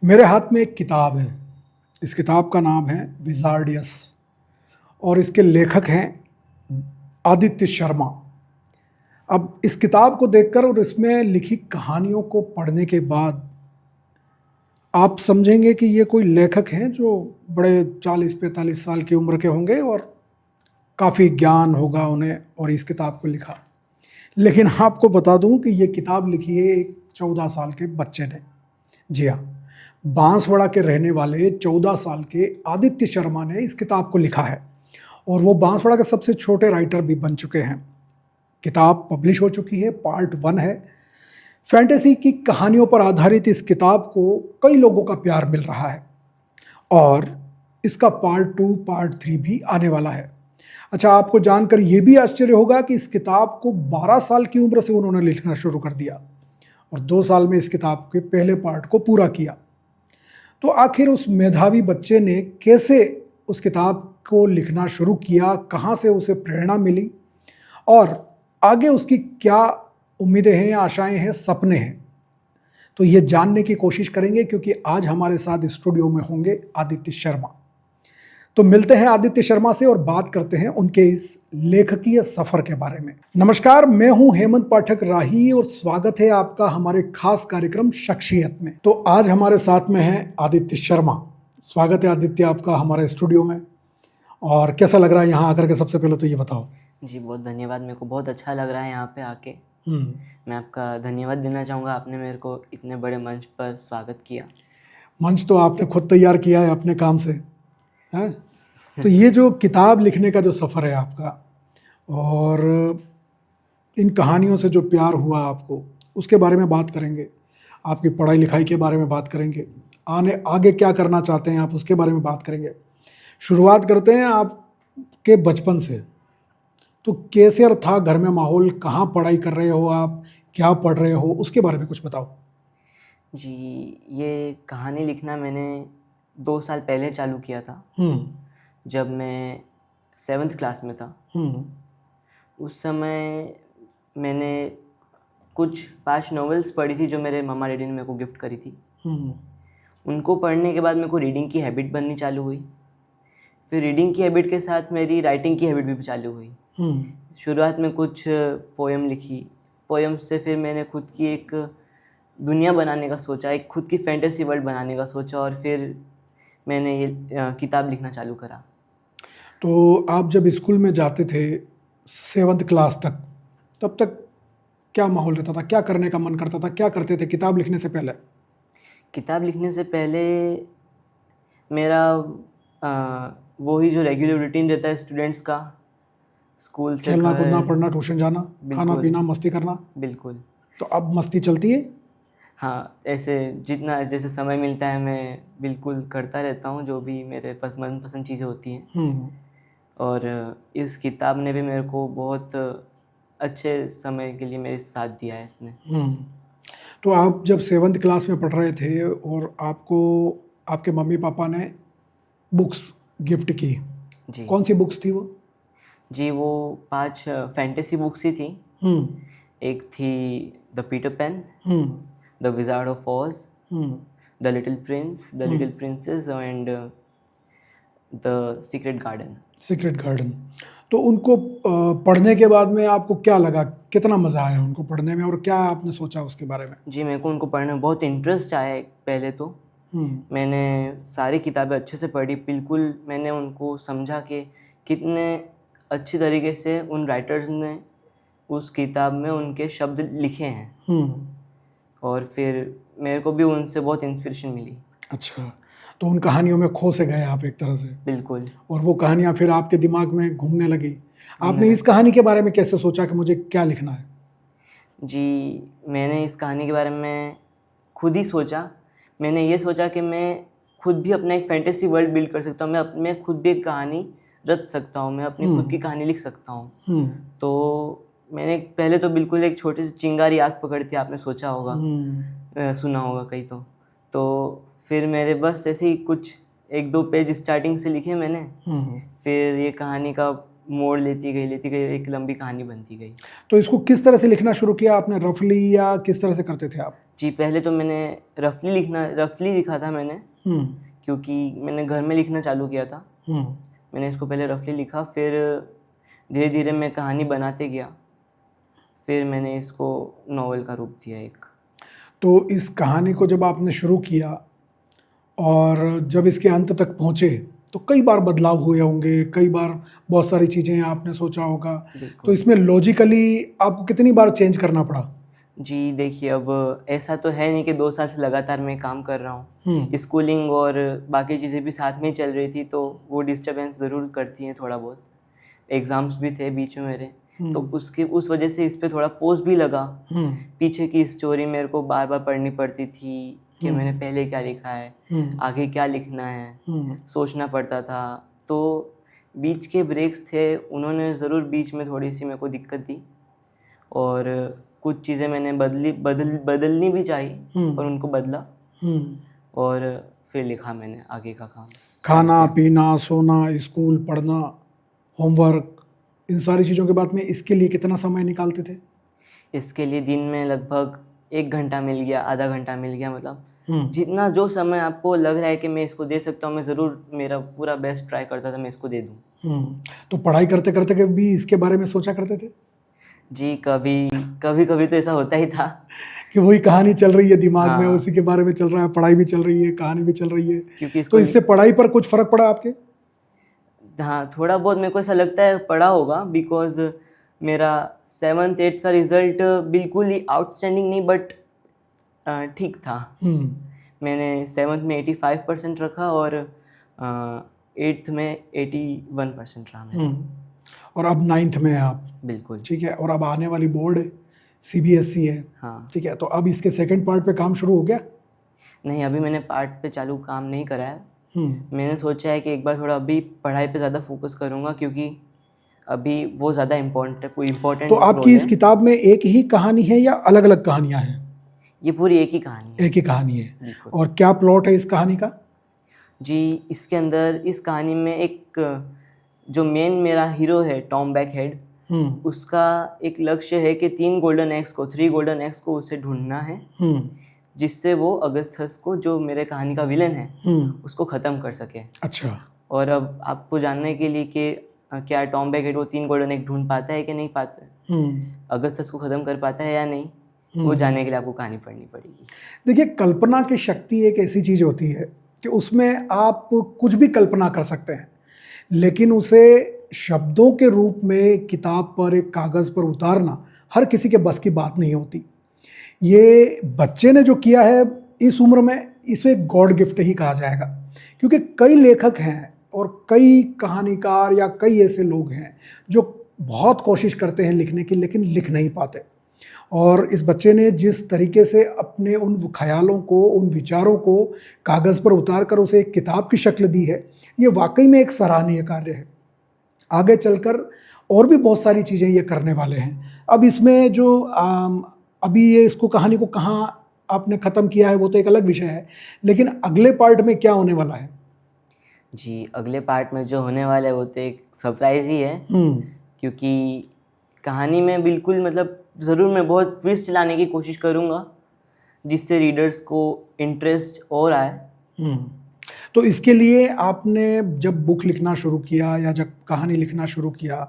मेरे हाथ में एक किताब है। इस किताब का नाम है विजार्डियस और इसके लेखक हैं आदित्य शर्मा। अब इस किताब को देखकर और इसमें लिखी कहानियों को पढ़ने के बाद आप समझेंगे कि ये कोई लेखक हैं जो बड़े 40-45 साल की उम्र के होंगे और काफ़ी ज्ञान होगा उन्हें और इस किताब को लिखा। लेकिन आपको बता दूं कि ये किताब लिखी है एक 14 साल के बच्चे ने। जी हाँ, बांसवाड़ा के रहने वाले 14 साल के आदित्य शर्मा ने इस किताब को लिखा है और वो बांसवाड़ा के सबसे छोटे राइटर भी बन चुके हैं। किताब पब्लिश हो चुकी है, पार्ट 1 है। फैंटेसी की कहानियों पर आधारित इस किताब को कई लोगों का प्यार मिल रहा है और इसका पार्ट 2, पार्ट 3 भी आने वाला है। अच्छा, आपको जानकर यह भी आश्चर्य होगा कि इस किताब को 12 साल की उम्र से उन्होंने लिखना शुरू कर दिया और 2 साल में इस किताब के पहले पार्ट को पूरा किया। तो आखिर उस मेधावी बच्चे ने कैसे उस किताब को लिखना शुरू किया, कहाँ से उसे प्रेरणा मिली और आगे उसकी क्या उम्मीदें हैं, आशाएं हैं, सपने हैं, तो ये जानने की कोशिश करेंगे क्योंकि आज हमारे साथ स्टूडियो में होंगे आदित्य शर्मा। तो मिलते हैं आदित्य शर्मा से और बात करते हैं उनके इस लेखकीय सफर के बारे में। नमस्कार, मैं हूं हेमंत पाठक राही और स्वागत है आपका हमारे खास कार्यक्रम शख्सियत में। तो आज हमारे साथ में है आदित्य शर्मा। स्वागत है आदित्य आपका हमारे स्टूडियो में। और कैसा लग रहा है यहाँ आकर के, सबसे पहले तो ये बताओ। जी बहुत धन्यवाद, मेरे को बहुत अच्छा लग रहा है यहाँ पे आके। मैं आपका धन्यवाद देना चाहूँगा, आपने मेरे को इतने बड़े मंच पर स्वागत किया। मंच तो आपने खुद तैयार किया है अपने काम से, है? तो ये जो किताब लिखने का जो सफ़र है आपका और इन कहानियों से जो प्यार हुआ आपको, उसके बारे में बात करेंगे। आपकी पढ़ाई लिखाई के बारे में बात करेंगे, आगे क्या करना चाहते हैं आप, उसके बारे में बात करेंगे। शुरुआत करते हैं आपके बचपन से। तो कैसे था घर में माहौल, कहाँ पढ़ाई कर रहे हो आप, क्या पढ़ रहे हो, उसके बारे में कुछ बताओ। जी, ये कहानी लिखना मैंने 2 साल पहले चालू किया था, जब मैं 7th क्लास में था। उस समय मैंने कुछ 5 नॉवेल्स पढ़ी थी जो मेरे मम्मा डैडी ने मेरे को गिफ्ट करी थी। उनको पढ़ने के बाद मेरे को रीडिंग की हैबिट बननी चालू हुई। फिर रीडिंग की हैबिट के साथ मेरी राइटिंग की हैबिट भी चालू हुई। शुरुआत में कुछ पोएम लिखी, पोएम से फिर मैंने खुद की एक दुनिया बनाने का सोचा, एक खुद की फैंटेसी वर्ल्ड बनाने का सोचा और फिर मैंने ये किताब लिखना चालू करा। तो आप जब स्कूल में जाते थे 7th क्लास तक, तब तक क्या माहौल रहता था, क्या करने का मन करता था, क्या करते थे किताब लिखने से पहले? किताब लिखने से पहले मेरा वही जो रेगुलर रूटीन रहता है स्टूडेंट्स का, स्कूल से खेलना कूदना, पढ़ना, ट्यूशन जाना, खाना पीना, मस्ती करना। बिल्कुल। तो अब मस्ती चलती है? हाँ, ऐसे जितना जैसे समय मिलता है मैं बिल्कुल करता रहता हूँ, जो भी मेरे मनपसंद चीज़ें होती हैं। और इस किताब ने भी मेरे को बहुत अच्छे समय के लिए मेरे साथ दिया है इसने। तो आप जब 7th क्लास में पढ़ रहे थे और आपको आपके मम्मी पापा ने बुक्स गिफ्ट की, जी कौन सी बुक्स थी वो? जी, वो 5 फैंटेसी बुक्स ही थी। एक थी the Peter Pan, the Wizard of Oz, the Little Prince, the Little Princess and the Secret Garden. तो उनको पढ़ने के बाद में आपको क्या लगा, कितना मज़ा आया उनको पढ़ने में और क्या आपने सोचा उसके बारे में? जी, मेरे को उनको पढ़ने में बहुत इंटरेस्ट आया। पहले तो मैंने सारी किताबें अच्छे से पढ़ी, बिल्कुल मैंने उनको समझा कि कितने अच्छी तरीके से उन राइटर्स ने उस किताब में उनके शब्द लिखे हैं। और फिर मेरे को भी उनसे बहुत इंस्पिरेशन मिली। अच्छा, तो उन कहानियों में खो से गए आप एक तरह से? बिल्कुल। और वो कहानियाँ फिर आपके दिमाग में घूमने लगी। आपने इस कहानी के बारे में कैसे सोचा कि मुझे क्या लिखना है? जी, मैंने इस कहानी के बारे में खुद ही सोचा। मैंने ये सोचा कि मैं खुद भी अपना एक फैंटेसी वर्ल्ड बिल्ड कर सकता हूँ, मैं खुद भी एक कहानी रच सकता हूँ, मैं अपनी खुद की कहानी लिख सकता हूँ। तो मैंने पहले तो बिल्कुल एक छोटी सी चिंगारी आग पकड़ी थी, आपने सोचा होगा, सुना होगा कहीं तो फिर मेरे बस ऐसे ही कुछ 1-2 पेज स्टार्टिंग से लिखे मैंने। फिर ये कहानी का मोड़ लेती गई, एक लंबी कहानी बनती गई। तो इसको किस तरह से लिखना शुरू किया आपने, रफली या किस तरह से करते थे आप? जी पहले तो मैंने रफली लिखा था मैंने, क्योंकि मैंने घर में लिखना चालू किया था। मैंने इसको पहले रफली लिखा, फिर धीरे धीरे मैं कहानी बनाते गया, फिर मैंने इसको नॉवेल का रूप दिया एक। तो इस कहानी को जब आपने शुरू किया और जब इसके अंत तक पहुँचे तो कई बार बदलाव हुए होंगे, कई बार बहुत सारी चीज़ें आपने सोचा होगा, तो इसमें लॉजिकली आपको कितनी बार चेंज करना पड़ा? जी देखिए, अब ऐसा तो है नहीं कि 2 साल से लगातार मैं काम कर रहा हूँ। स्कूलिंग और बाकी चीज़ें भी साथ में ही चल रही थी, तो वो डिस्टर्बेंस ज़रूर करती हैं थोड़ा बहुत। एग्ज़ाम्स भी थे बीच में मेरे, तो उस वजह से इस पे थोड़ा पोज भी लगा। पीछे की स्टोरी मेरे को बार बार पढ़नी पड़ती थी कि मैंने पहले क्या लिखा है, आगे क्या लिखना है, सोचना पड़ता था। तो बीच के ब्रेक्स थे, उन्होंने ज़रूर बीच में थोड़ी सी मेरे को दिक्कत दी, और कुछ चीज़ें मैंने बदलनी भी चाहिए और उनको बदला, और फिर लिखा मैंने आगे का काम। खाना पीना, सोना, स्कूल पढ़ना, होमवर्क, इन सारी चीज़ों के बाद में इसके लिए कितना समय निकालते थे? इसके लिए दिन में लगभग 1 घंटा मिल गया, आधा घंटा मिल गया, मतलब जितना जो समय आपको लग रहा है कि मैं इसको दे सकता हूँ, मैं ज़रूर मेरा पूरा बेस्ट ट्राई करता था मैं इसको दे दूँ। तो पढ़ाई करते करते कभी इसके बारे में सोचा करते थे? जी कभी तो ऐसा होता ही था कि वही कहानी चल रही है दिमाग में, उसी के बारे में चल रहा है, पढ़ाई भी चल रही है, कहानी भी चल रही है, क्योंकि तो इससे पढ़ाई पर कुछ फर्क पड़ा आपके? हाँ, थोड़ा बहुत मेरे को ऐसा लगता है पढ़ा होगा, बिकॉज मेरा 7th 8th का रिजल्ट बिल्कुल ही आउटस्टैंडिंग नहीं, बट ठीक था। मैंने 7th में 85% रखा और 8th में 81% रहा मेरा। और अब 9th में है आप? बिल्कुल। ठीक है, और अब आने वाली बोर्ड है, CBSE है। हाँ। ठीक है, तो अब इसके सेकंड पार्ट पे काम शुरू हो गया? नहीं, अभी मैंने पार्ट पे चालू काम नहीं करा है। मैंने सोचा है कि एक बार थोड़ा अभी पढ़ाई पे ज़्यादा फोकस करूँगा, क्योंकि अभी वो ज़्यादा इम्पोर्टेंट। तो आपकी इस किताब में एक ही कहानी है या अलग अलग कहानियाँ हैं? ये पूरी एक ही कहानी है। एक ही कहानी है। और क्या प्लॉट है इस कहानी का? जी, इसके अंदर इस कहानी में एक जो मेन मेरा हीरो है टॉम बैकहेड, उसका एक लक्ष्य है कि 3 गोल्डन एग्स को उसे ढूंढना है, जिससे वो अगस्थस को, जो मेरे कहानी का विलन है, उसको ख़त्म कर सके। अच्छा। और अब आपको जानने के लिए कि क्या टॉम बैकहेड वो 3 गोल्डन एग ढूंढ पाता है कि नहीं पाता है, अगस्थस को ख़त्म कर पाता है या नहीं, वो जानने के लिए आपको कहानी पढ़नी पड़ेगी। देखिए, कल्पना की शक्ति एक ऐसी चीज़ होती है कि उसमें आप कुछ भी कल्पना कर सकते हैं, लेकिन उसे शब्दों के रूप में किताब पर, एक कागज़ पर उतारना हर किसी के बस की बात नहीं होती। ये बच्चे ने जो किया है इस उम्र में, इसे गॉड गिफ्ट ही कहा जाएगा, क्योंकि कई लेखक हैं और कई कहानीकार या कई ऐसे लोग हैं जो बहुत कोशिश करते हैं लिखने की, लेकिन लिख नहीं पाते। और इस बच्चे ने जिस तरीके से अपने उन ख्यालों को, उन विचारों को कागज़ पर उतार कर उसे एक किताब की शक्ल दी है, ये वाकई में एक सराहनीय कार्य है। आगे चलकर और भी बहुत सारी चीज़ें ये करने वाले हैं। अब इसमें जो अभी ये इसको कहानी को कहाँ आपने ख़त्म किया है वो तो एक अलग विषय है, लेकिन अगले पार्ट में क्या होने वाला है? जी, अगले पार्ट में जो होने वाला है वो तो एक सरप्राइज़ ही है, क्योंकि कहानी में बिल्कुल, मतलब ज़रूर मैं बहुत ट्विस्ट लाने की कोशिश करूँगा, जिससे रीडर्स को इंटरेस्ट और आए। तो इसके लिए आपने जब बुक लिखना शुरू किया या जब कहानी लिखना शुरू किया,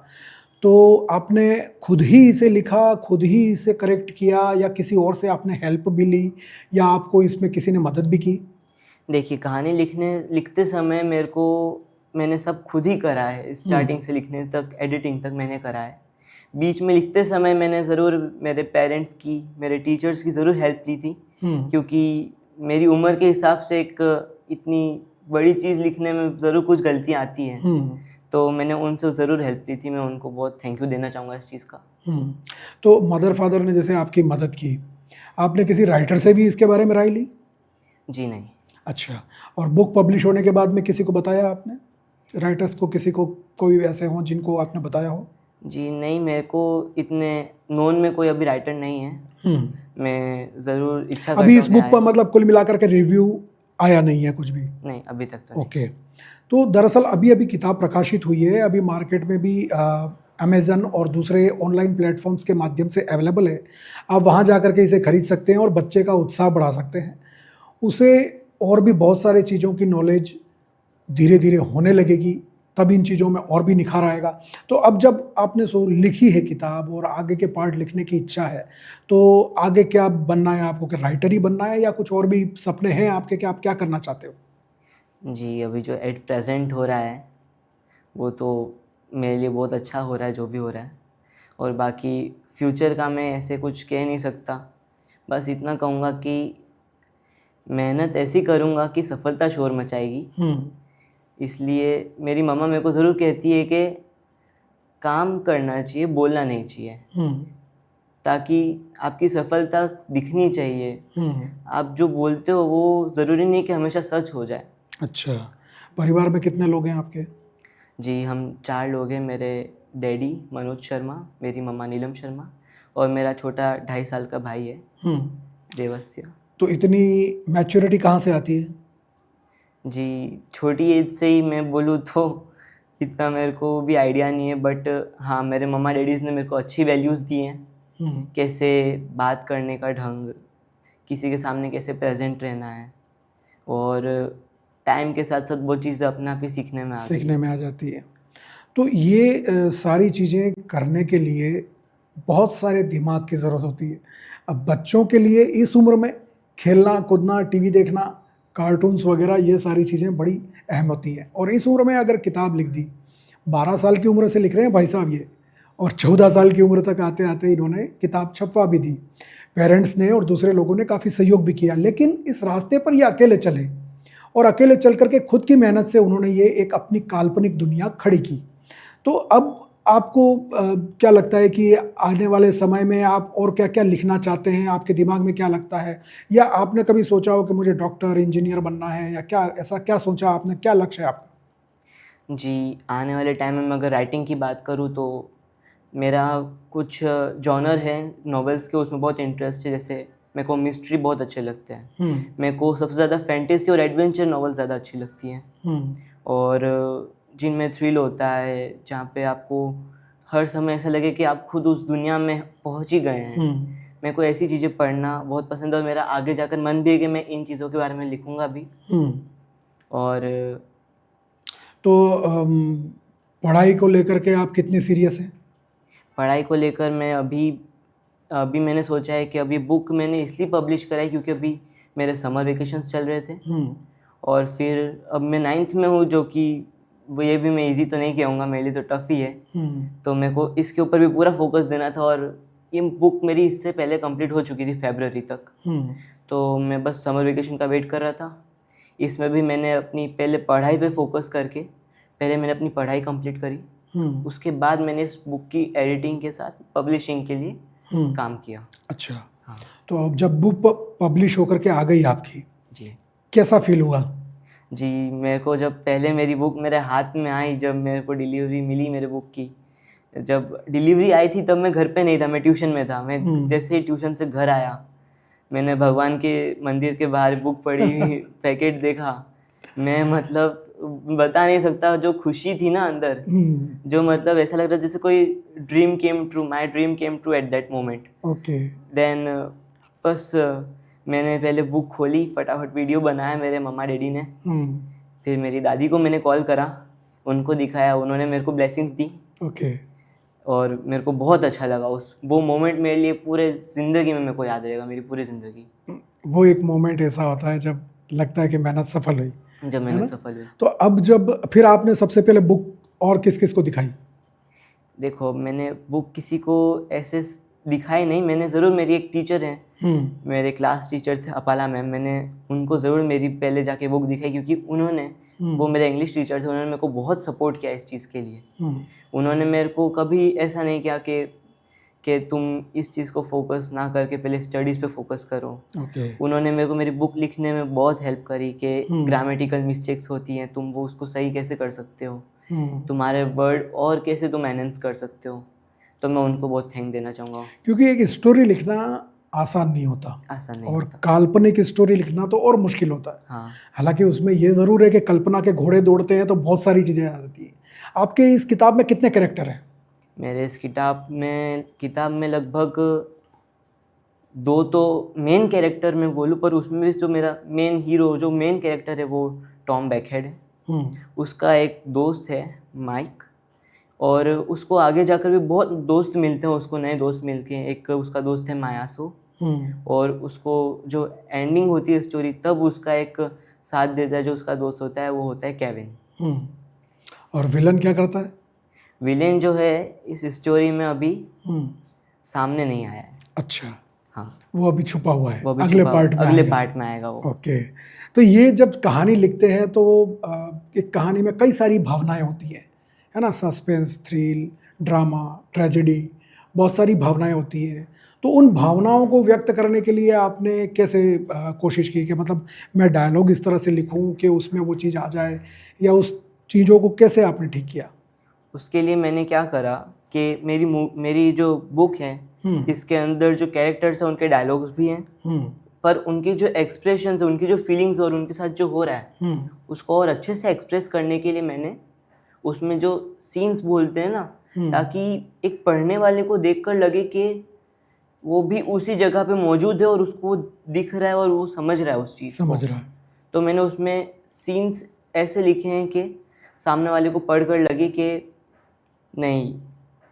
तो आपने खुद ही इसे लिखा, खुद ही इसे करेक्ट किया, या किसी और से आपने हेल्प भी ली, या आपको इसमें किसी ने मदद भी की? देखिए, कहानी लिखते समय मैंने सब खुद ही करा है, स्टार्टिंग से लिखने तक, एडिटिंग तक मैंने करा है। बीच में लिखते समय मैंने ज़रूर मेरे पेरेंट्स की, मेरे टीचर्स की ज़रूर हेल्प ली थी, क्योंकि मेरी उम्र के हिसाब से एक इतनी बड़ी चीज़ लिखने में ज़रूर कुछ गलतियाँ आती हैं, तो मैंने उनसे ज़रूर हेल्प ली थी। मैं उनको बहुत थैंक यू देना चाहूँगा इस चीज़ का। तो मदर फादर ने जैसे आपकी मदद की, आपने किसी राइटर से भी इसके बारे में राय ली? जी नहीं। अच्छा, और बुक पब्लिश होने के बाद में किसी को बताया आपने, राइटर्स को, किसी को, कोई ऐसे हों जिनको आपने बताया हो? जी नहीं, मेरे को इतने नोन में कोई अभी राइटर नहीं है। मैं ज़रूर इच्छा करता हूँ। अभी इस बुक पर मतलब कुल मिलाकर के रिव्यू आया नहीं है कुछ भी? नहीं, अभी तक तो नहीं। ओके, तो दरअसल अभी किताब प्रकाशित हुई है, अभी मार्केट में भी अमेज़न और दूसरे ऑनलाइन प्लेटफॉर्म्स के माध्यम से अवेलेबल है। आप वहाँ जा कर के इसे खरीद सकते हैं और बच्चे का उत्साह बढ़ा सकते हैं। उसे और भी बहुत सारी चीज़ों की नॉलेज धीरे धीरे होने लगेगी, तब इन चीज़ों में और भी निखार आएगा। तो अब जब आपने लिखी है किताब और आगे के पार्ट लिखने की इच्छा है, तो आगे क्या बनना है आपको? क्या राइटर ही बनना है या कुछ और भी सपने हैं आपके कि आप क्या करना चाहते हो? जी, अभी जो एट प्रेजेंट हो रहा है वो तो मेरे लिए बहुत अच्छा हो रहा है, जो भी हो रहा है। और बाकी फ्यूचर का मैं ऐसे कुछ कह नहीं सकता। बस इतना कहूँगा कि मेहनत ऐसी करूँगा कि सफलता शोर मचाएगी। इसलिए मेरी मम्मा मेरे को ज़रूर कहती है कि काम करना चाहिए, बोलना नहीं चाहिए, ताकि आपकी सफलता दिखनी चाहिए। आप जो बोलते हो वो ज़रूरी नहीं कि हमेशा सच हो जाए। अच्छा, परिवार में कितने लोग हैं आपके? जी, हम 4 लोग हैं। मेरे डैडी मनोज शर्मा, मेरी मम्मा नीलम शर्मा और मेरा छोटा 2.5 साल का भाई है देवस्य। तो इतनी मैच्योरिटी कहाँ से आती है? जी, छोटी एज से ही मैं बोलूँ तो इतना मेरे को भी आइडिया नहीं है, बट हाँ, मेरे मम्मा डैडीज़ ने मेरे को अच्छी वैल्यूज़ दी हैं। कैसे बात करने का ढंग, किसी के सामने कैसे प्रेजेंट रहना है, और टाइम के साथ साथ वो चीज़ें अपने आप ही सीखने में आ जाती है। तो ये सारी चीज़ें करने के लिए बहुत सारे दिमाग की ज़रूरत होती है। अब बच्चों के लिए इस उम्र में खेलना कूदना, टीवी देखना, कार्टून्स वगैरह, ये सारी चीज़ें बड़ी अहम होती हैं। और इस उम्र में अगर किताब लिख दी, 12 साल की उम्र से लिख रहे हैं भाई साहब ये, और 14 साल की उम्र तक आते आते इन्होंने किताब छपवा भी दी। पेरेंट्स ने और दूसरे लोगों ने काफ़ी सहयोग भी किया, लेकिन इस रास्ते पर ये अकेले चले और अकेले चल करके खुद की मेहनत से उन्होंने ये एक अपनी काल्पनिक दुनिया खड़ी की। तो अब आपको क्या लगता है कि आने वाले समय में आप और क्या क्या लिखना चाहते हैं? आपके दिमाग में क्या लगता है? या आपने कभी सोचा हो कि मुझे डॉक्टर, इंजीनियर बनना है, या क्या ऐसा क्या सोचा आपने? क्या लक्ष्य है आपका? जी, आने वाले टाइम में मैं अगर राइटिंग की बात करूँ तो मेरा कुछ जॉनर है नॉवेल्स के, उसमें बहुत इंटरेस्ट है। जैसे मेरे को मिस्ट्री बहुत अच्छे लगते हैं। मेरे को सबसे ज़्यादा फैंटेसी और एडवेंचर नॉवेल ज़्यादा अच्छी लगती हैं, और जिनमें थ्रिल होता है, जहाँ पे आपको हर समय ऐसा लगे कि आप खुद उस दुनिया में पहुँच ही गए हैं। मेरे को ऐसी चीज़ें पढ़ना बहुत पसंद है, और मेरा आगे जाकर मन भी है कि मैं इन चीज़ों के बारे में लिखूँगा भी। और तो पढ़ाई को लेकर के आप कितने सीरियस हैं? पढ़ाई को लेकर मैं अभी मैंने सोचा है कि अभी बुक मैंने इसलिए पब्लिश कराई क्योंकि अभी मेरे समर वेकेशंस चल रहे थे, और फिर अब मैं 9th में हूँ, जो कि वो ये भी मैं इजी तो नहीं कहूँगा, मेरे लिए तो टफ ही है। तो मेरे को इसके ऊपर भी पूरा फोकस देना था, और ये बुक मेरी इससे पहले कंप्लीट हो चुकी थी फरवरी तक। तो मैं बस समर वेकेशन का वेट कर रहा था। इसमें भी मैंने अपनी पहले पढ़ाई पे फोकस करके पहले मैंने अपनी पढ़ाई कंप्लीट करी, उसके बाद मैंने इस बुक की एडिटिंग के साथ पब्लिशिंग के लिए काम किया। अच्छा, हाँ। तो अब जब बुक पब्लिश होकर के आ गई आपकी, जी, कैसा फील हुआ? जी, मेरे को जब पहले मेरी बुक मेरे हाथ में आई, जब मेरे को डिलीवरी मिली मेरे बुक की, जब डिलीवरी आई थी तब मैं घर पे नहीं था, मैं ट्यूशन में था। मैं जैसे ही ट्यूशन से घर आया, मैंने भगवान के मंदिर के बाहर बुक पड़ी पैकेट देखा, मैं मतलब बता नहीं सकता जो खुशी थी ना अंदर, जो मतलब ऐसा लग रहा जैसे कोई dream came true, my dream came true at that moment. Okay. Then बस मैंने पहले बुक खोली, फटाफट वीडियो बनाया मेरे मम्मा डैडी ने, फिर मेरी दादी को मैंने कॉल करा, उनको दिखाया, उन्होंने मेरे को ब्लेसिंग्स दी। ओके। और मेरे को बहुत अच्छा लगा वो मोमेंट मेरे लिए पूरे ज़िंदगी में मेरे को याद रहेगा, मेरी पूरी ज़िंदगी। वो एक मोमेंट ऐसा होता है जब लगता है कि मेहनत सफल हुई, जब मेहनत सफल हुई। तो अब जब फिर आपने सबसे पहले बुक और किस किस को दिखाई? देखो, मैंने बुक किसी को ऐसे दिखाई नहीं, मैंने ज़रूर, मेरी एक टीचर हैं, मेरे क्लास टीचर थे अपाला मैम, मैंने उनको ज़रूर मेरी पहले जाके बुक दिखाई, क्योंकि उन्होंने वो मेरे इंग्लिश टीचर थे, उन्होंने मेरे को बहुत सपोर्ट किया इस चीज़ के लिए। उन्होंने मेरे को कभी ऐसा नहीं किया कि तुम इस चीज़ को फोकस ना करके पहले स्टडीज़ पे फोकस करो। उन्होंने मेरे को मेरी बुक लिखने में बहुत हेल्प करी कि ग्रामेटिकल मिस्टेक्स होती हैं, तुम वो उसको सही कैसे कर सकते हो, तुम्हारे वर्ड और कैसे तुम एनहेंस कर सकते हो। तो मैं उनको बहुत थैंक देना चाहूँगा, क्योंकि एक स्टोरी लिखना आसान नहीं होता, और होता। काल्पनिक स्टोरी लिखना तो और मुश्किल होता है। हाँ। हालांकि उसमें ये ज़रूर है कि कल्पना के घोड़े दौड़ते हैं तो बहुत सारी चीज़ें आ जाती हैं। आपके इस किताब में कितने कैरेक्टर हैं? मेरे इस किताब में लगभग 2 तो मेन कैरेक्टर मैं बोलूँ, पर उसमें भी जो मेरा मेन हीरो, जो मेन कैरेक्टर है वो टॉम बैकहेड है। उसका एक दोस्त है माइक, और उसको आगे जाकर भी बहुत दोस्त मिलते हैं, उसको नए दोस्त मिलते हैं। एक उसका दोस्त है मायासो, और उसको जो एंडिंग होती है स्टोरी, तब उसका एक साथ देता है जो उसका दोस्त होता है, वो होता है केविन। और विलन क्या करता है? विलेन जो है इस स्टोरी में अभी सामने नहीं आया है। अच्छा, हाँ, वो अभी छुपा हुआ है, वो अभी अगले छुपा- पार्ट में अगले आएगा। पार्ट में आएगा वो। ओके, तो ये जब कहानी लिखते हैं तो एक कहानी में कई सारी भावनाएं होती है ना, सस्पेंस, थ्रिल, ड्रामा, ट्रेजेडी, बहुत सारी भावनाएं होती हैं। तो उन भावनाओं को व्यक्त करने के लिए आपने कैसे कोशिश की कि मतलब मैं डायलॉग इस तरह से लिखूं कि उसमें वो चीज़ आ जाए, या उस चीज़ों को कैसे आपने ठीक किया? उसके लिए मैंने क्या करा कि मेरी जो बुक है, इसके अंदर जो कैरेक्टर्स हैं उनके डायलॉग्स भी हैं, पर उनकी जो एक्सप्रेशंस, उनकी जो फीलिंग्स और उनके साथ जो हो रहा है उसको और अच्छे से एक्सप्रेस करने के लिए मैंने उसमें जो सीन्स बोलते हैं ना, ताकि एक पढ़ने वाले को देखकर लगे कि वो भी उसी जगह पे मौजूद है और उसको दिख रहा है और वो समझ रहा है उस चीज़ को। समझ रहा है। तो मैंने उसमें सीन्स ऐसे लिखे हैं कि सामने वाले को पढ़कर लगे कि नहीं,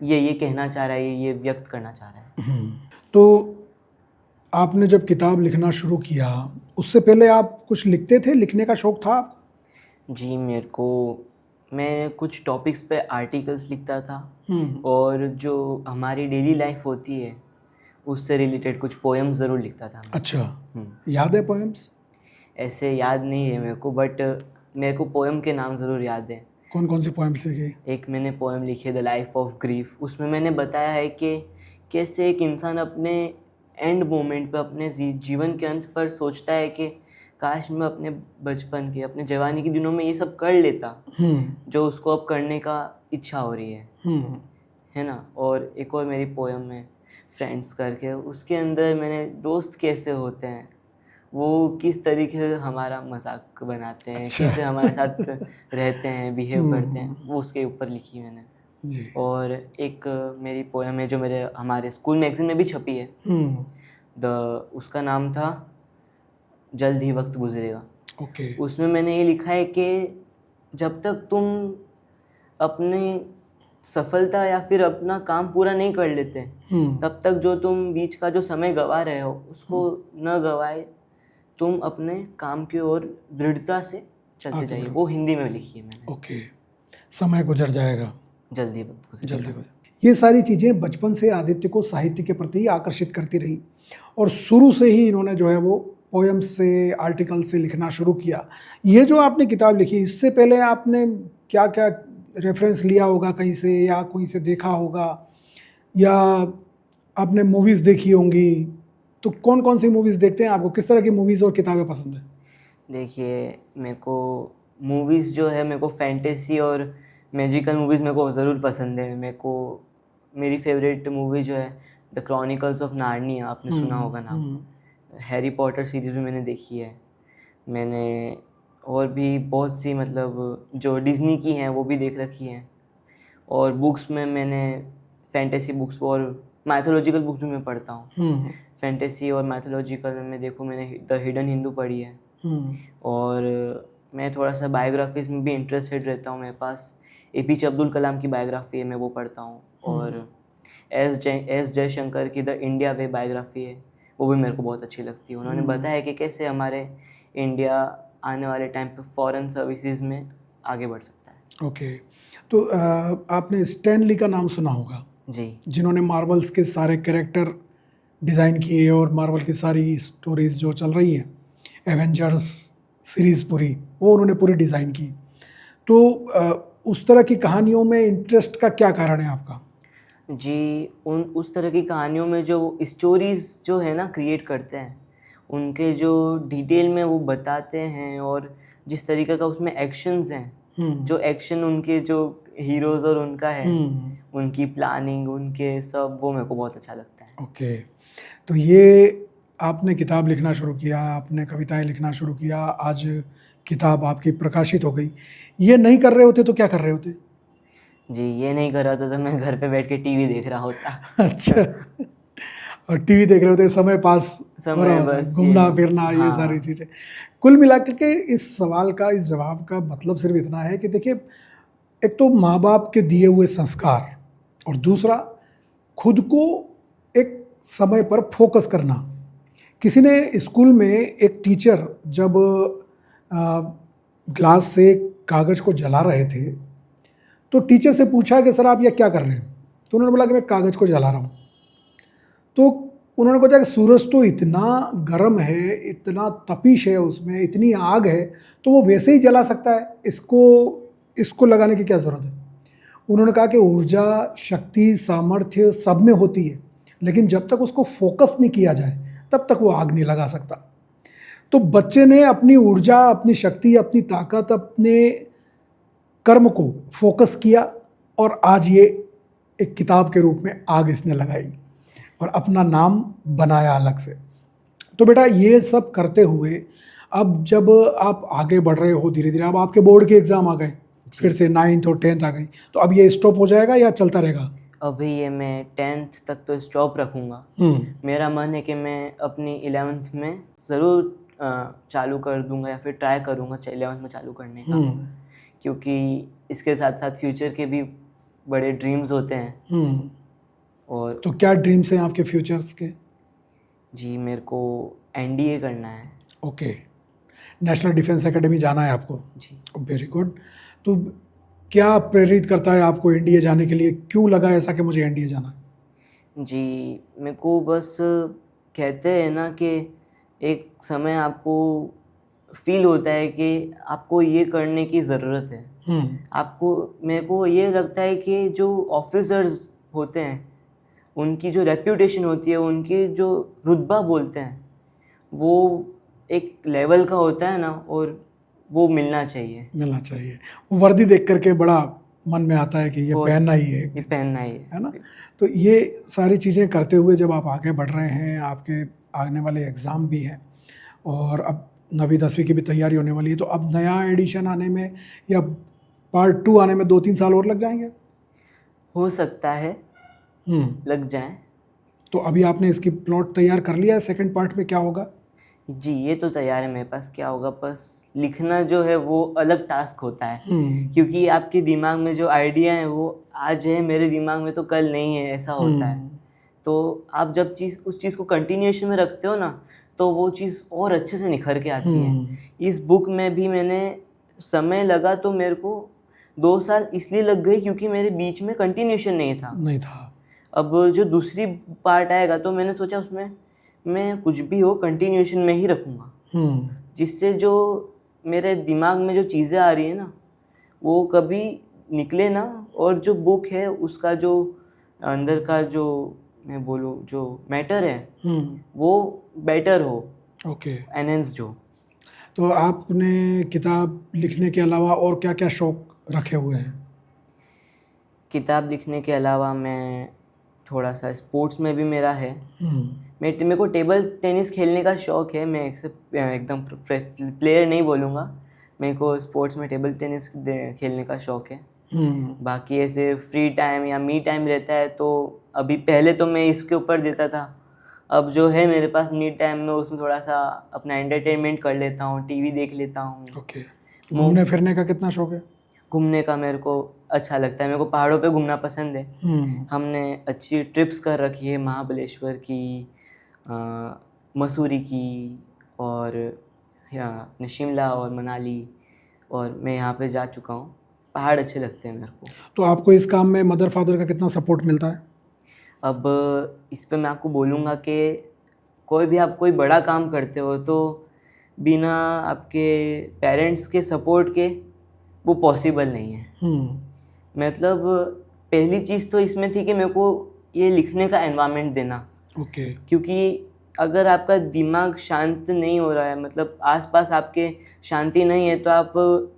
ये कहना चाह रहा है, ये व्यक्त करना चाह रहा है। तो आपने जब किताब लिखना शुरू किया, उससे पहले आप कुछ लिखते थे? लिखने का शौक था आपको? जी, मैं कुछ टॉपिक्स पे आर्टिकल्स लिखता था, और जो हमारी डेली लाइफ होती है उससे रिलेटेड कुछ पोएम्स ज़रूर लिखता था मैं। अच्छा, याद है पोएम्स? ऐसे याद नहीं है मेरे को, बट मेरे को पोएम के नाम ज़रूर याद है। कौन कौन सी पोएम्स लिखी? एक मैंने पोएम लिखी है द लाइफ ऑफ ग्रीफ। उसमें मैंने बताया है कि कैसे एक इंसान अपने एंड मोमेंट पे, अपने जीवन के अंत पर सोचता है कि काश मैं अपने बचपन के, अपने जवानी के दिनों में ये सब कर लेता जो उसको अब करने का इच्छा हो रही है ना। और एक और मेरी पोएम है फ्रेंड्स करके, उसके अंदर मैंने दोस्त कैसे होते हैं, वो किस तरीके से हमारा मजाक बनाते हैं, अच्छा। कैसे हमारे साथ रहते हैं, बिहेव करते हैं, वो उसके ऊपर लिखी मैंने जी। और एक मेरी पोएम है जो हमारे स्कूल मैगजीन में भी छपी है, उसका नाम था जल्द ही वक्त गुजरेगा। ओके। उसमें मैंने ये लिखा है कि जब तक तुम अपनी सफलता या फिर अपना काम पूरा नहीं कर लेते, तब तक जो तुम बीच का जो समय गवा रहे हो उसको न गवाए, तुम अपने काम की ओर दृढ़ता से चलते जाइए। वो हिंदी में लिखी है मैंने। ओके, समय गुजर जाएगा, जल्दी वक्त गुजरेगा। जल्दी गुजर। ये सारी चीज़ें बचपन से आदित्य को साहित्य के प्रति आकर्षित करती रही, और शुरू से ही इन्होंने जो है वो पोएम्स से, आर्टिकल से लिखना शुरू किया। ये जो आपने किताब लिखी, इससे पहले आपने क्या क्या रेफरेंस लिया होगा कहीं से, या कहीं से देखा होगा, या आपने मूवीज़ देखी होंगी? तो कौन कौन सी मूवीज़ देखते हैं? आपको किस तरह की मूवीज़ और किताबें पसंद है? देखिए, मेरे को मूवीज़ जो है, मेरे को फैंटेसी और मैजिकल मूवीज़ मेरे को ज़रूर पसंद है। मेरी फेवरेट मूवी जो है द क्रॉनिकल्स ऑफ नार्निया, आपने सुना होगा नाम। हैरी पॉटर सीरीज़ भी मैंने देखी है। मैंने और भी बहुत सी, मतलब जो डिज़नी की हैं वो भी देख रखी हैं। और बुक्स में मैंने फैंटेसी बुक्स और माइथोलॉजिकल बुक्स भी मैं पढ़ता हूँ। फैंटेसी और माइथोलॉजिकल में मैंने द हिडन हिंदू पढ़ी है, और मैं थोड़ा सा बायोग्राफीज़ में भी इंटरेस्टेड रहता हूँ। मेरे पास APJ अब्दुल कलाम की बायोग्राफी है, मैं वो पढ़ता हूँ। और एस जयशंकर की द इंडिया वे बायोग्राफी है, वो भी मेरे को बहुत अच्छी लगती है। उन्होंने बताया है कि कैसे हमारे इंडिया आने वाले टाइम पे फॉरेन सर्विसेज में आगे बढ़ सकता है। ओके, तो आपने स्टैन ली का नाम सुना होगा जी, जिन्होंने मार्वल्स के सारे कैरेक्टर डिज़ाइन किए और मार्वल की सारी स्टोरीज जो चल रही हैं, एवेंजर्स सीरीज़ पूरी, वो उन्होंने पूरी डिज़ाइन की। तो उस तरह की कहानियों में इंटरेस्ट का क्या कारण है आपका? जी, उस तरह की कहानियों में जो स्टोरीज़ जो है ना क्रिएट करते हैं, उनके जो डिटेल में वो बताते हैं, और जिस तरीके का उसमें एक्शंस हैं, जो एक्शन उनके जो हीरोज़ और उनका है, उनकी प्लानिंग, उनके सब, वो मेरे को बहुत अच्छा लगता है। ओके, तो ये आपने किताब लिखना शुरू किया, आपने कविताएं लिखना शुरू किया, आज किताब आपकी प्रकाशित हो गई। ये नहीं कर रहे होते तो क्या कर रहे होते? जी, ये नहीं कर रहा था तो मैं घर पे बैठ के टीवी देख रहा होता। अच्छा, और टीवी देख रहे होते, समय पास हो समय रहा होता, बस घूमना ये, फिरना, ये सारी हाँ चीज़ें। कुल मिलाकर के इस सवाल का, इस जवाब का मतलब सिर्फ इतना है कि देखिए, एक तो माँ बाप के दिए हुए संस्कार, और दूसरा खुद को एक समय पर फोकस करना। किसी ने स्कूल में, एक टीचर जब ग्लास से कागज़ को जला रहे थे, तो टीचर से पूछा कि सर आप ये क्या कर रहे हैं? तो उन्होंने बोला कि मैं कागज़ को जला रहा हूँ। तो उन्होंने कहा कि सूरज तो इतना गर्म है, इतना तपिश है उसमें, इतनी आग है, तो वो वैसे ही जला सकता है, इसको लगाने की क्या ज़रूरत है? उन्होंने कहा कि ऊर्जा, शक्ति, सामर्थ्य सब में होती है, लेकिन जब तक उसको फोकस नहीं किया जाए तब तक वो आग नहीं लगा सकता। तो बच्चे ने अपनी ऊर्जा, अपनी शक्ति, अपनी ताकत, अपने कर्म को फोकस किया, और आज ये एक किताब के रूप में आग इसने लगाई और अपना नाम बनाया अलग से। तो बेटा, ये सब करते हुए अब जब आप आगे बढ़ रहे हो धीरे धीरे, अब आपके बोर्ड के एग्ज़ाम आ गए, फिर से 9th और 10th आ गई, तो अब ये स्टॉप हो जाएगा या चलता रहेगा? अभी ये मैं 10th तक तो स्टॉप रखूँगा। मेरा मन है कि मैं अपनी 11th में ज़रूर चालू कर दूँगा, या फिर ट्राई करूँगा 11th में चालू करने का, क्योंकि इसके साथ साथ फ्यूचर के भी बड़े ड्रीम्स होते हैं। और तो क्या ड्रीम्स हैं आपके फ्यूचर्स के? जी, मेरे को NDA करना है। ओके, नेशनल डिफेंस एकेडमी जाना है आपको? जी। Very good. तो क्या प्रेरित करता है आपको एनडीए जाने के लिए? क्यों लगा ऐसा कि मुझे एनडीए जाना है? जी, मेरे को बस कहते हैं ना कि एक समय आपको फील होता है कि आपको ये करने की ज़रूरत है। आपको, मेरे को ये लगता है कि जो ऑफिसर्स होते हैं, उनकी जो रेप्यूटेशन होती है, उनकी जो रुतबा बोलते हैं, वो एक लेवल का होता है ना, और वो मिलना चाहिए। वो वर्दी देख करके बड़ा मन में आता है कि ये वो पहनना ही है, ये पहनना ही है ना? तो ये सारी चीज़ें करते हुए जब आप आगे बढ़ रहे हैं, आपके आने वाले एग्ज़ाम भी हैं, और अब 9वीं 10वीं की भी तैयारी होने वाली है, तो अब नया एडिशन आने में या पार्ट 2 आने में 2-3 साल और लग जाएंगे? हो सकता है लग जाए। तो अभी आपने इसकी प्लॉट तैयार कर लिया है, सेकंड पार्ट में क्या होगा? जी, ये तो तैयार है मेरे पास। क्या होगा, बस लिखना जो है वो अलग टास्क होता है, क्योंकि आपके दिमाग में जो आइडिया है वो आज है मेरे दिमाग में तो कल नहीं है, ऐसा होता है। तो आप जब उस चीज़ को कंटिन्यूएशन में रखते हो ना, तो वो चीज़ और अच्छे से निखर के आती है। इस बुक में भी मैंने समय लगा, तो मेरे को 2 साल इसलिए लग गए क्योंकि मेरे बीच में कंटिन्यूएशन नहीं था। अब जो दूसरी पार्ट आएगा तो मैंने सोचा उसमें मैं कुछ भी हो कंटिन्यूएशन में ही रखूँगा, जिससे जो मेरे दिमाग में जो चीज़ें आ रही है ना, वो कभी निकले ना, और जो बुक है उसका जो अंदर का जो मैं बोलूँ जो मैटर है वो बेटर हो, ओके, एनहेंस्ड हो। तो आपने किताब लिखने के अलावा और क्या क्या शौक रखे हुए हैं? किताब लिखने के अलावा मैं थोड़ा सा स्पोर्ट्स में भी मेरा है। मेरे को टेबल टेनिस खेलने का शौक़ है। मैं एकदम प्लेयर नहीं बोलूँगा, मेरे को स्पोर्ट्स में टेबल टेनिस खेलने का शौक़ है। बाकी ऐसे फ्री टाइम या मी टाइम रहता है तो अभी, पहले तो मैं इसके ऊपर देता था, अब जो है मेरे पास मी टाइम में उसमें थोड़ा सा अपना एंटरटेनमेंट कर लेता हूँ, टीवी देख लेता हूँ। ओके, घूमने फिरने का कितना शौक़ है? घूमने का मेरे को अच्छा लगता है, मेरे को पहाड़ों पे घूमना पसंद है। हमने अच्छी ट्रिप्स कर रखी है, महाबलेश्वर की, मसूरी की, और यहाँ शिमला और मनाली, और मैं यहाँ पे जा चुका हूँ। पहाड़ अच्छे लगते हैं मेरे को। तो आपको इस काम में मदर फादर का कितना सपोर्ट मिलता है? अब इस पे मैं आपको बोलूँगा कि कोई भी आप कोई बड़ा काम करते हो तो बिना आपके पेरेंट्स के सपोर्ट के वो पॉसिबल नहीं है। मतलब पहली चीज़ तो इसमें थी कि मेरे को ये लिखने का एनवायरनमेंट देना। ओके। क्योंकि अगर आपका दिमाग शांत नहीं हो रहा है, मतलब आसपास आपके शांति नहीं है, तो आप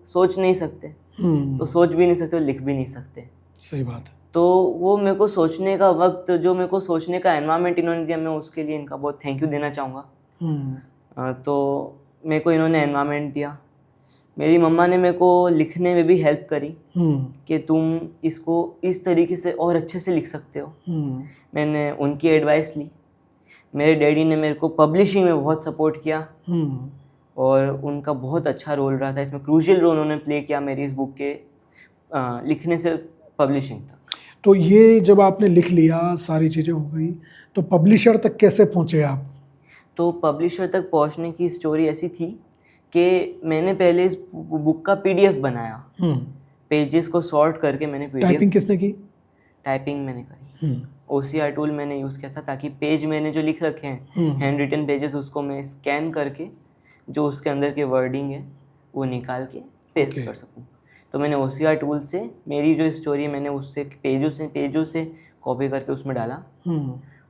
सोच नहीं सकते, तो सोच भी नहीं सकते, लिख भी नहीं सकते। सही बात है। तो वो मेरे को सोचने का वक्त, जो मेरे को सोचने का एनवायरनमेंट इन्होंने दिया, मैं उसके लिए इनका बहुत थैंक यू देना चाहूँगा। तो मेरे को इन्होंने एनवायरनमेंट दिया, मेरी मम्मा ने मेरे को लिखने में भी हेल्प करी कि तुम इसको इस तरीके से और अच्छे से लिख सकते हो। मैंने उनकी एडवाइस ली। मेरे डैडी ने मेरे को पब्लिशिंग में बहुत सपोर्ट किया और उनका बहुत अच्छा रोल रहा था इसमें, क्रूशियल रोल उन्होंने प्ले किया मेरी इस बुक के लिखने से पब्लिशिंग तक। तो ये जब आपने लिख लिया, सारी चीज़ें हो गई, तो पब्लिशर तक कैसे पहुँचे आप? तो पब्लिशर तक पहुंचने की स्टोरी ऐसी थी कि मैंने पहले इस बुक का पीडीएफ बनाया। पेजेस को सॉर्ट करके मैंने पीडीएफ। टाइपिंग किसने की? टाइपिंग मैंने करी। ओसीआर टूल मैंने यूज़ किया था ताकि पेज मैंने जो लिख रखे हैं हैंड रिटन पेजेस, उसको मैं स्कैन करके जो उसके अंदर के वर्डिंग है वो निकाल के पेस्ट कर सकूँ। तो मैंने ओसीआर टूल से मेरी जो स्टोरी है मैंने उससे पेजों से कॉपी करके उसमें डाला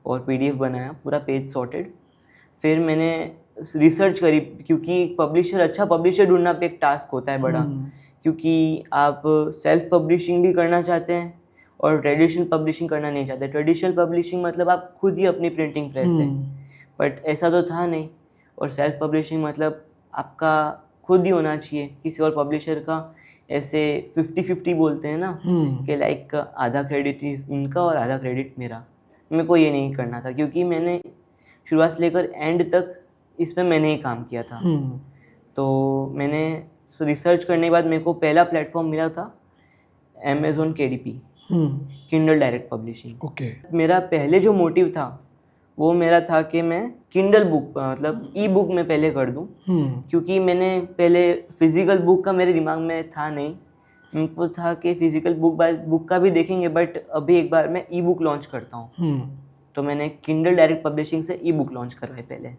और पीडीएफ बनाया, पूरा पेज सॉर्टेड। फिर मैंने रिसर्च करी, क्योंकि अच्छा पब्लिशर ढूंढना भी एक टास्क होता है बड़ा, क्योंकि आप सेल्फ पब्लिशिंग भी करना चाहते हैं और ट्रेडिशनल पब्लिशिंग करना नहीं चाहते। ट्रेडिशनल पब्लिशिंग मतलब आप खुद ही अपनी प्रिंटिंग प्रेस है, बट ऐसा तो था नहीं। और सेल्फ पब्लिशिंग मतलब आपका खुद ही होना चाहिए, किसी और पब्लिशर का ऐसे 50-50 बोलते हैं ना कि लाइक आधा क्रेडिट इनका और आधा क्रेडिट मेरा। मेरे को ये नहीं करना था, क्योंकि मैंने शुरुआत से लेकर एंड तक इस पर मैंने ही काम किया था। तो मैंने रिसर्च करने के बाद मेरे को पहला प्लेटफॉर्म मिला था Amazon KDP, Kindle direct publishing. मेरा पहले जो मोटिव था वो मेरा था कि मैं किंडल बुक मतलब ई बुक में पहले कर दूं, क्योंकि मैंने पहले फिजिकल बुक का मेरे दिमाग में था नहीं। मेरे को था कि फिजिकल बुक का भी देखेंगे, बट अभी एक बार मैं ई बुक लॉन्च करता हूँ। तो मैंने किंडल डायरेक्ट पब्लिशिंग से ई बुक लॉन्च करवाई पहले,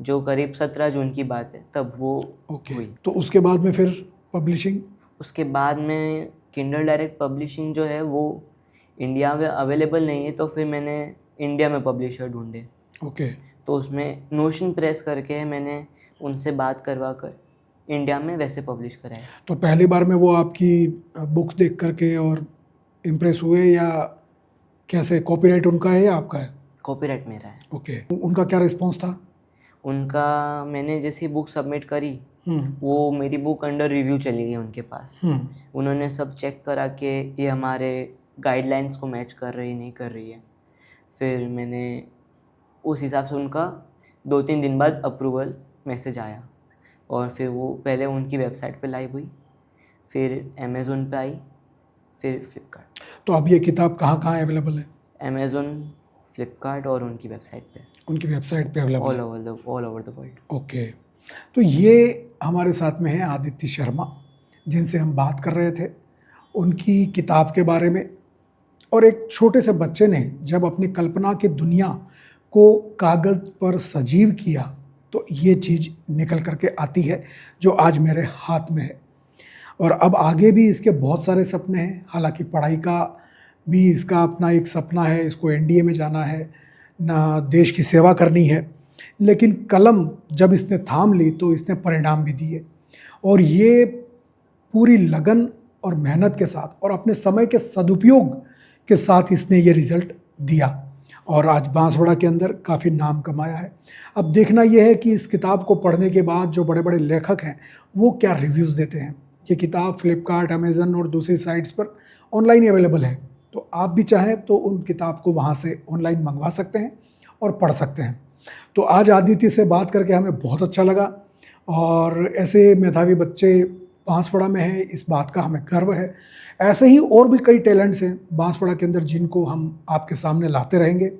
जो करीब 17 जून की बात है, तब वो हुई। तो उसके बाद में फिर पब्लिशिंग? उसके बाद में किंडल डायरेक्ट पब्लिशिंग जो है वो इंडिया में अवेलेबल नहीं है, तो फिर मैंने इंडिया में पब्लिशर ढूंढे। तो उसमें नोशन प्रेस करके मैंने उनसे बात करवा कर इंडिया में वैसे पब्लिश कराया। तो पहली बार में वो आपकी बुक्स देख करके और इम्प्रेस हुए, या कैसे? कॉपीराइट उनका है या आपका है? कॉपीराइट मेरा है। उनका क्या रिस्पॉन्स था? उनका, मैंने जैसे बुक सबमिट करी वो मेरी बुक अंडर रिव्यू चली गई उनके पास। उन्होंने सब चेक करा कि ये हमारे गाइडलाइंस को मैच कर रही नहीं कर रही है। फिर मैंने उस हिसाब से उनका 2-3 दिन बाद अप्रूवल मैसेज आया, और फिर वो पहले उनकी वेबसाइट पे लाइव हुई, फिर अमेज़न पे आई, फिर फ्लिपकार्ट। तो अब ये किताब कहाँ कहाँ अवेलेबल है? अमेज़न, फ्लिपकार्ट और उनकी वेबसाइट पे। उनकी वेबसाइट पे available all over the world. तो ये हमारे साथ में है आदित्य शर्मा, जिनसे हम बात कर रहे थे उनकी किताब के बारे में। और एक छोटे से बच्चे ने जब अपनी कल्पना की दुनिया को कागज़ पर सजीव किया तो ये चीज़ निकल करके आती है जो आज मेरे हाथ में है। और अब आगे भी इसके बहुत सारे सपने हैं। हालांकि पढ़ाई का भी इसका अपना एक सपना है, इसको एनडीए में जाना है, ना देश की सेवा करनी है। लेकिन कलम जब इसने थाम ली तो इसने परिणाम भी दिए, और ये पूरी लगन और मेहनत के साथ और अपने समय के सदुपयोग के साथ इसने ये रिज़ल्ट दिया, और आज बांसवाड़ा के अंदर काफ़ी नाम कमाया है। अब देखना यह है कि इस किताब को पढ़ने के बाद जो बड़े बड़े लेखक हैं वो क्या रिव्यूज़ देते हैं। ये किताब फ्लिपकार्ट, अमेज़न और दूसरी साइट्स पर ऑनलाइन अवेलेबल है, तो आप भी चाहें तो उन किताब को वहाँ से ऑनलाइन मंगवा सकते हैं और पढ़ सकते हैं। तो आज आदित्य से बात करके हमें बहुत अच्छा लगा, और ऐसे मेधावी बच्चे बांसवाड़ा में हैं, इस बात का हमें गर्व है। ऐसे ही और भी कई टैलेंट्स हैं बांसवाड़ा के अंदर जिनको हम आपके सामने लाते रहेंगे।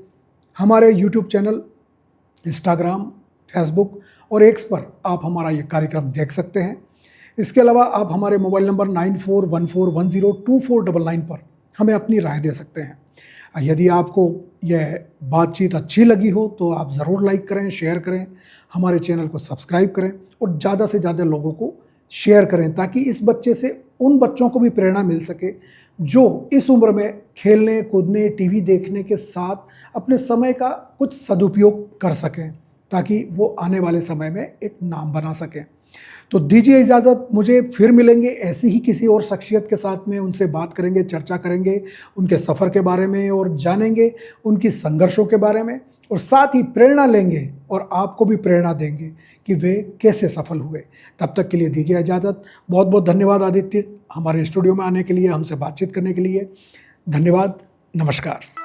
हमारे यूट्यूब चैनल, इंस्टाग्राम, फेसबुक और एक्स पर आप हमारा ये कार्यक्रम देख सकते हैं। इसके अलावा आप हमारे मोबाइल नंबर 9414102499 पर हमें अपनी राय दे सकते हैं। यदि आपको यह बातचीत अच्छी लगी हो तो आप ज़रूर लाइक करें, शेयर करें, हमारे चैनल को सब्सक्राइब करें और ज़्यादा से ज़्यादा लोगों को शेयर करें, ताकि इस बच्चे से उन बच्चों को भी प्रेरणा मिल सके जो इस उम्र में खेलने कूदने, टीवी देखने के साथ अपने समय का कुछ सदुपयोग कर सकें, ताकि वो आने वाले समय में एक नाम बना सकें। तो दीजिए इजाज़त, मुझे फिर मिलेंगे ऐसी ही किसी और शख्सियत के साथ में, उनसे बात करेंगे, चर्चा करेंगे उनके सफ़र के बारे में और जानेंगे उनकी संघर्षों के बारे में, और साथ ही प्रेरणा लेंगे और आपको भी प्रेरणा देंगे कि वे कैसे सफल हुए। तब तक के लिए दीजिए इजाज़त। बहुत बहुत धन्यवाद आदित्य, हमारे स्टूडियो में आने के लिए, हमसे बातचीत करने के लिए। धन्यवाद, नमस्कार।